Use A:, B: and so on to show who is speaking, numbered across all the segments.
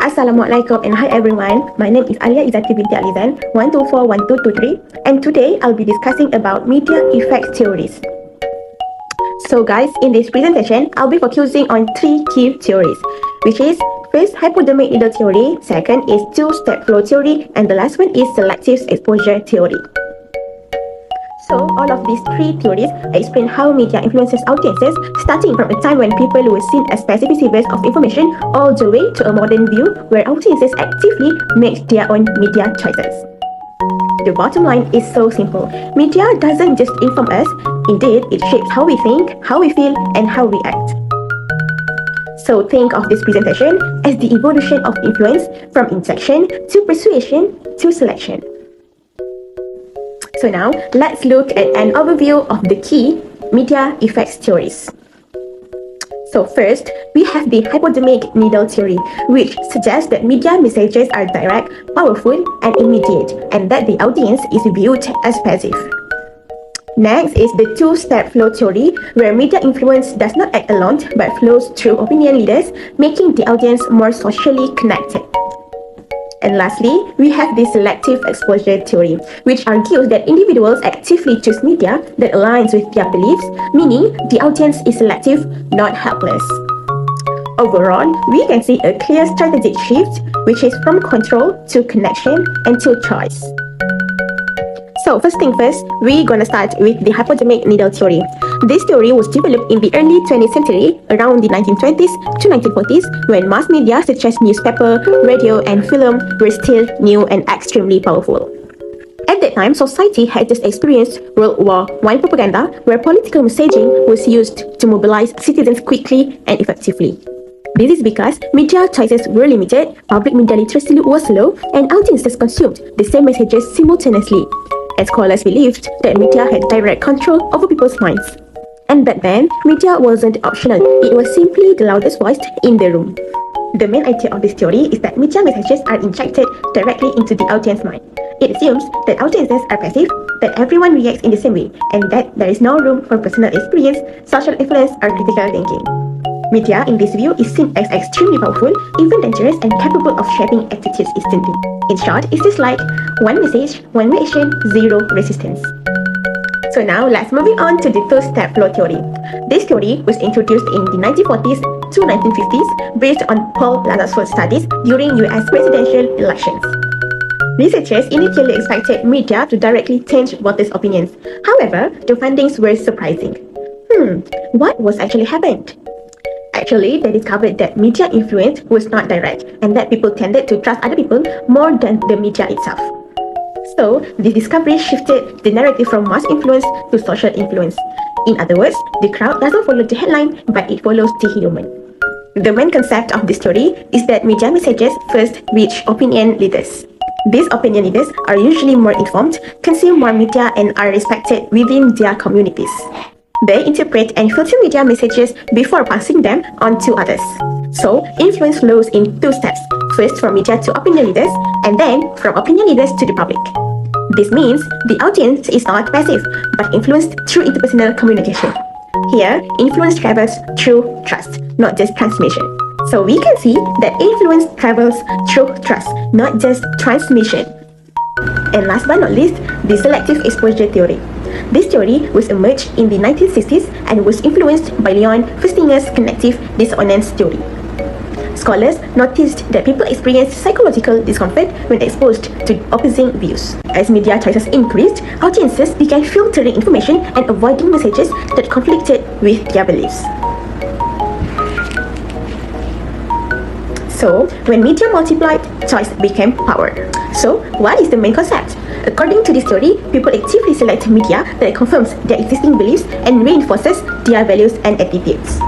A: Assalamualaikum and hi everyone. My name is Aliya Izzaty binti Alizan 1241223 and today I'll be discussing about media effect theories. So guys, in this presentation, I'll be focusing on three key theories, which is first, hypodermic needle theory, second is two-step flow theory, and the last one is selective exposure theory. So, all of these three theories explain how media influences audiences, starting from a time when people were seen as passive receivers of information, all the way to a modern view where audiences actively make their own media choices. The bottom line is so simple. Media doesn't just inform us, indeed, it shapes how we think, how we feel, and how we act. So think of this presentation as the evolution of influence from injection to persuasion to selection. So now, let's look at an overview of the key media effects theories. So first, we have the hypodermic needle theory, which suggests that media messages are direct, powerful, and immediate, and that the audience is viewed as passive. Next is the two-step flow theory, where media influence does not act alone, but flows through opinion leaders, making the audience more socially connected. And lastly, we have the selective exposure theory, which argues that individuals actively choose media that aligns with their beliefs, meaning the audience is selective, not helpless. Overall, we can see a clear strategic shift, which is from control to connection and to choice. So first thing first, we're gonna start with the hypodermic needle theory. This theory was developed in the early 20th century, around the 1920s to 1940s, when mass media such as newspaper, radio, and film were still new and extremely powerful. At that time, society had just experienced World War I propaganda, where political messaging was used to mobilize citizens quickly and effectively. This is because media choices were limited, public media literacy was low, and audiences consumed the same messages simultaneously. And scholars believed that media had direct control over people's minds. And back then, media wasn't optional, it was simply the loudest voice in the room. The main idea of this theory is that media messages are injected directly into the audience's mind. It assumes that audiences are passive, that everyone reacts in the same way, and that there is no room for personal experience, social influence, or critical thinking. Media, in this view, is seen as extremely powerful, even dangerous, and capable of shaping attitudes instantly. In short, it's just like one message, one reaction, zero resistance. So now, let's move on to the two-step flow theory. This theory was introduced in the 1940s to 1950s based on Paul Lazarsford's studies during US presidential elections. Researchers initially expected media to directly change voters' opinions. However, the findings were surprising. What was actually happened? Actually, they discovered that media influence was not direct and that people tended to trust other people more than the media itself. So, this discovery shifted the narrative from mass influence to social influence. In other words, the crowd doesn't follow the headline, but it follows the human. The main concept of this theory is that media messages first reach opinion leaders. These opinion leaders are usually more informed, consume more media, and are respected within their communities. They interpret and filter media messages before passing them on to others. So, influence flows in two steps. First from media to opinion leaders, and then from opinion leaders to the public. This means the audience is not passive, but influenced through interpersonal communication. Here, influence travels through trust, not just transmission. So we can see that influence travels through trust, not just transmission. And last but not least, the selective exposure theory. This theory was emerged in the 1960s and was influenced by Leon Festinger's connective dissonance theory. Scholars noticed that people experienced psychological discomfort when exposed to opposing views. As media choices increased, audiences began filtering information and avoiding messages that conflicted with their beliefs. So, when media multiplied, choice became power. So, what is the main concept? According to this theory, people actively select media that confirms their existing beliefs and reinforces their values and attitudes.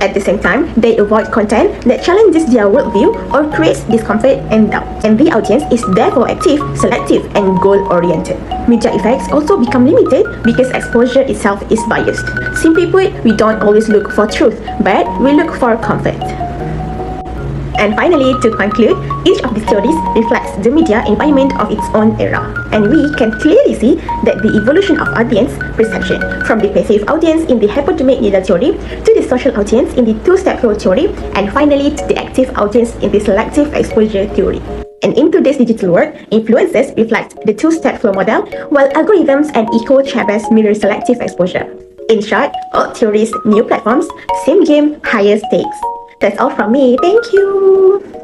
A: At the same time, they avoid content that challenges their worldview or creates discomfort and doubt. And the audience is therefore active, selective, and goal-oriented. Media effects also become limited because exposure itself is biased. Simply put, we don't always look for truth, but we look for comfort. And finally, to conclude, each of these theories reflects the media environment of its own era. And we can clearly see that the evolution of audience perception, from the passive audience in the hypodynamic needle theory, to the social audience in the two-step flow theory, and finally to the active audience in the selective exposure theory. And in today's digital world, influencers reflect the two-step flow model, while algorithms and echo chambers mirror selective exposure. In short, old theories, new platforms, same game, higher stakes. That's all from me. Thank you.